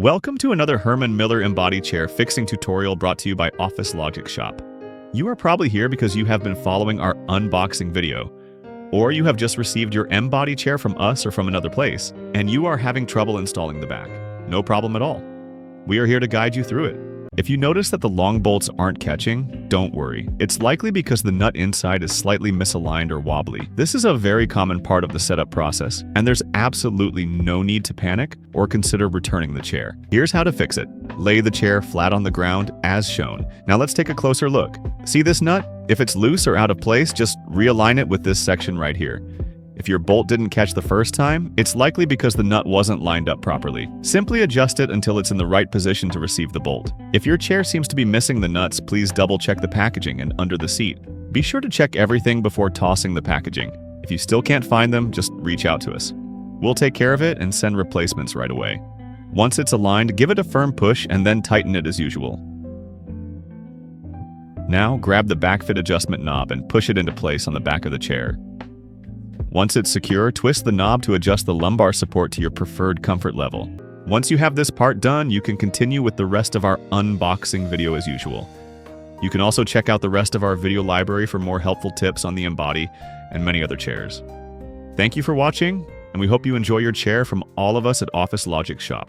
Welcome to another Herman Miller Embody chair fixing tutorial brought to you by Office Logix Shop. You are probably here because you have been following our unboxing video, or you have just received your Embody chair from us or from another place, and you are having trouble installing the back. No problem at all. We are here to guide you through it. If you notice that the long bolts aren't catching, don't worry. It's likely because the nut inside is slightly misaligned or wobbly. This is a very common part of the setup process, and there's absolutely no need to panic or consider returning the chair. Here's how to fix it. Lay the chair flat on the ground as shown. Now let's take a closer look. See this nut? If it's loose or out of place, just realign it with this section right here. If your bolt didn't catch the first time, it's likely because the nut wasn't lined up properly. Simply adjust it until it's in the right position to receive the bolt. If your chair seems to be missing the nuts, please double check the packaging and under the seat. Be sure to check everything before tossing the packaging. If you still can't find them, just reach out to us. We'll take care of it and send replacements right away. Once it's aligned, give it a firm push and then tighten it as usual. Now grab the back fit adjustment knob and push it into place on the back of the chair. Once it's secure, twist the knob to adjust the lumbar support to your preferred comfort level. Once you have this part done, you can continue with the rest of our unboxing video as usual. You can also check out the rest of our video library for more helpful tips on the Embody and many other chairs. Thank you for watching, and we hope you enjoy your chair from all of us at Office Logix Shop.